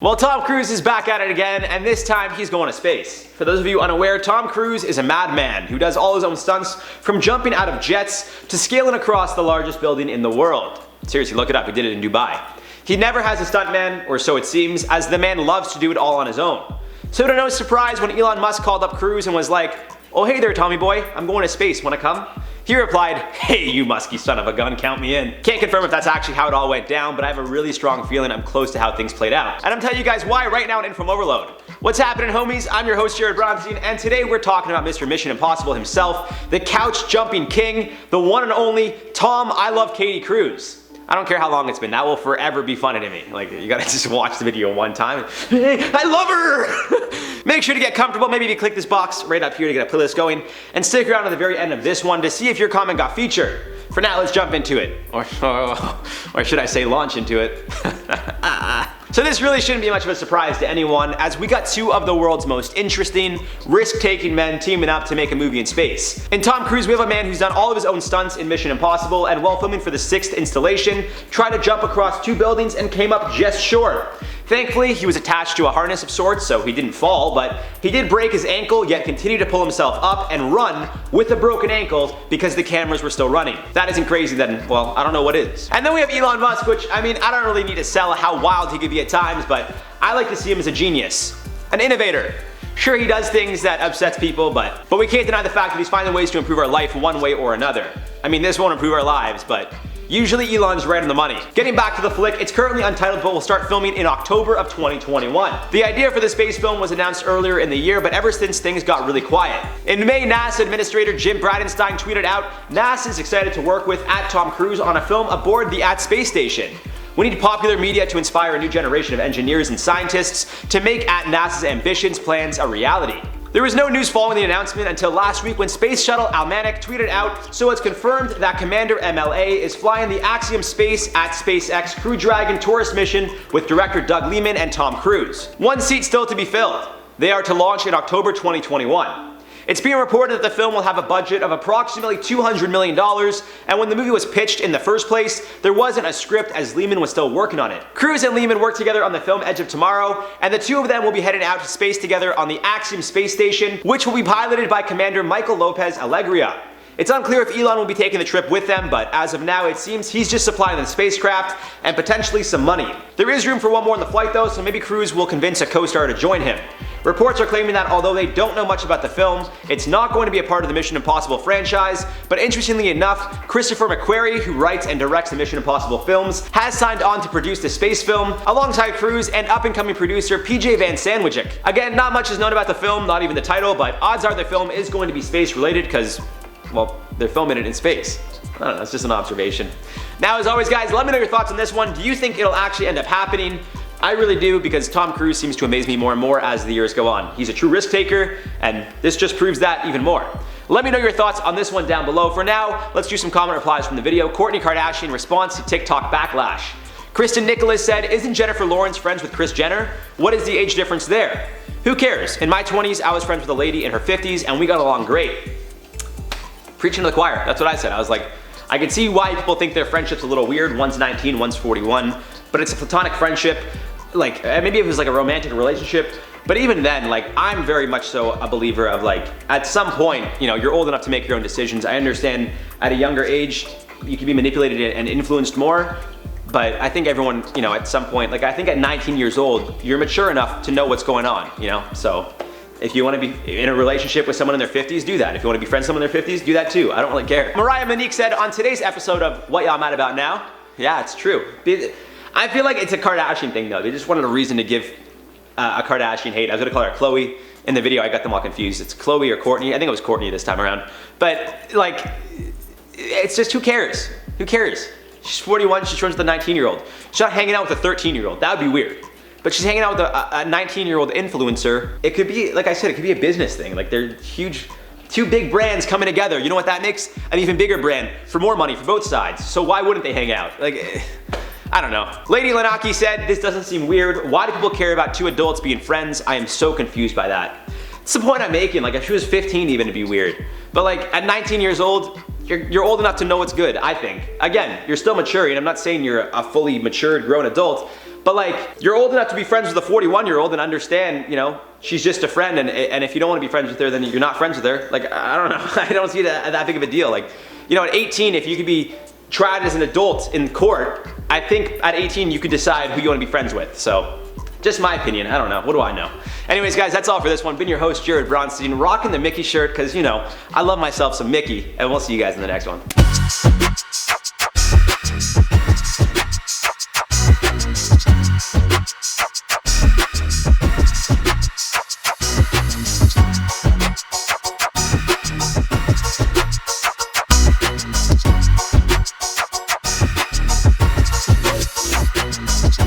Well, Tom Cruise is back at it again, and this time he's going to space. For those of you unaware, Tom Cruise is a madman who does all his own stunts, from jumping out of jets to scaling across the largest building in the world. Seriously, look it up, he did it in Dubai. He never has a stuntman, or so it seems, as the man loves to do it all on his own. So to no surprise when Elon Musk called up Cruise and was like, "Oh hey there Tommy boy, I'm going to space, wanna come?" He replied, "Hey you musky son of a gun, count me in." Can't confirm if that's actually how it all went down, but I have a really strong feeling I'm close to how things played out. And I'm telling you guys why right now on InformOverload. What's happening, homies? I'm your host Jared Bronstein, and today we're talking about Mr. Mission Impossible himself, the couch jumping king, the one and only Tom I Love Katie Cruise. I don't care how long it's been, that will forever be funny to me. Like, you gotta just watch the video one time. Hey, I love her! Make sure to get comfortable, maybe if you click this box right up here to get a playlist going, and stick around to the very end of this one to see if your comment got featured. For now, let's jump into it. Or should I say launch into it? So this really shouldn't be much of a surprise to anyone, as we got two of the world's most interesting, risk-taking men teaming up to make a movie in space. In Tom Cruise, we have a man who's done all of his own stunts in Mission Impossible, and while filming for the 6th installation, tried to jump across 2 buildings and came up just short. Thankfully, he was attached to a harness of sorts, so he didn't fall, but he did break his ankle, yet continued to pull himself up and run with a broken ankle because the cameras were still running. If that isn't crazy, then, well, I don't know what is. And then we have Elon Musk, which, I mean, I don't really need to sell how wild he could be at times, but I like to see him as a genius. An innovator. Sure, he does things that upsets people, but we can't deny the fact that he's finding ways to improve our life one way or another. I mean, this won't improve our lives, but usually Elon's right on the money. Getting back to the flick, it's currently untitled but will start filming in October of 2021. The idea for the space film was announced earlier in the year, but ever since things got really quiet. In May, NASA Administrator Jim Bridenstine tweeted out, "NASA's excited to work with @Tom Cruise on a film aboard the space station. We need popular media to inspire a new generation of engineers and scientists to make NASA's ambitions plans a reality." There was no news following the announcement until last week when Space Shuttle Almanac tweeted out, "So it's confirmed that Commander MLA is flying the Axiom Space at SpaceX Crew Dragon tourist mission with director Doug Liman and Tom Cruise. One seat still to be filled. They are to launch in October 2021. It's being reported that the film will have a budget of approximately $200 million, and when the movie was pitched in the first place, there wasn't a script as Liman was still working on it. Cruise and Liman worked together on the film Edge of Tomorrow, and the two of them will be heading out to space together on the Axiom space station, which will be piloted by Commander Michael Lopez Alegria. It's unclear if Elon will be taking the trip with them, but as of now it seems he's just supplying the spacecraft and potentially some money. There is room for one more in the flight though, so maybe Cruise will convince a co-star to join him. Reports are claiming that although they don't know much about the film, it's not going to be a part of the Mission Impossible franchise, but interestingly enough, Christopher McQuarrie, who writes and directs the Mission Impossible films, has signed on to produce the space film, alongside Cruise and up-and-coming producer PJ Van Sandwichik. Again, not much is known about the film, not even the title, but odds are the film is going to be space-related because, well, they're filming it in space. I don't know, that's just an observation. Now, as always guys, let me know your thoughts on this one. Do you think it'll actually end up happening? I really do, because Tom Cruise seems to amaze me more and more as the years go on. He's a true risk taker, and this just proves that even more. Let me know your thoughts on this one down below. For now, let's do some comment replies from the video. Kourtney Kardashian responds to TikTok backlash. Kristen Nicholas said, "Isn't Jennifer Lawrence friends with Kris Jenner? What is the age difference there? Who cares? In my 20s, I was friends with a lady in her 50s, and we got along great." Preaching to the choir, that's what I said. I was like, I can see why people think their friendship's a little weird. One's 19, one's 41, but it's a platonic friendship. Like, maybe it was like a romantic relationship, but even then, like, I'm very much so a believer of, like, at some point, you know, you're old enough to make your own decisions. I understand at a younger age, you can be manipulated and influenced more, but I think everyone, you know, at some point, like, I think at 19 years old, you're mature enough to know what's going on, you know, so if you want to be in a relationship with someone in their 50s, do that. If you want to be friends with someone in their 50s, do that too. I don't really care. Mariah Monique said, on today's episode of What Y'all Mad About Now? Yeah, it's true. I feel like it's a Kardashian thing though. They just wanted a reason to give a Kardashian hate. I was gonna call her Khloe. In the video, I got them all confused. It's Khloe or Kourtney. I think it was Kourtney this time around. But like, it's just, who cares? Who cares? She's 41, she's friends with a 19-year-old. She's not hanging out with a 13-year-old. That would be weird. But she's hanging out with a 19-year-old influencer. It could be, like I said, it could be a business thing. Like, they're huge, two big brands coming together. You know what that makes? An even bigger brand for more money for both sides. So why wouldn't they hang out? Like, I don't know. Lady Lanaki said, "This doesn't seem weird. Why do people care about two adults being friends? I am so confused by that." It's the point I'm making. Like, if she was 15 even, it'd be weird. But like, at 19 years old, you're old enough to know what's good, I think. Again, you're still maturing. I'm not saying you're a fully matured, grown adult, But like, you're old enough to be friends with a 41-year-old and understand, you know, she's just a friend, and if you don't want to be friends with her, then you're not friends with her. Like, I don't know, I don't see that big of a deal. Like, you know, at 18, if you could be tried as an adult in court, I think at 18 you could decide who you want to be friends with. So, just my opinion, I don't know, what do I know? Anyways guys, that's all for this one. Been your host, Jared Bronstein, rocking the Mickey shirt, because you know, I love myself some Mickey, and we'll see you guys in the next one.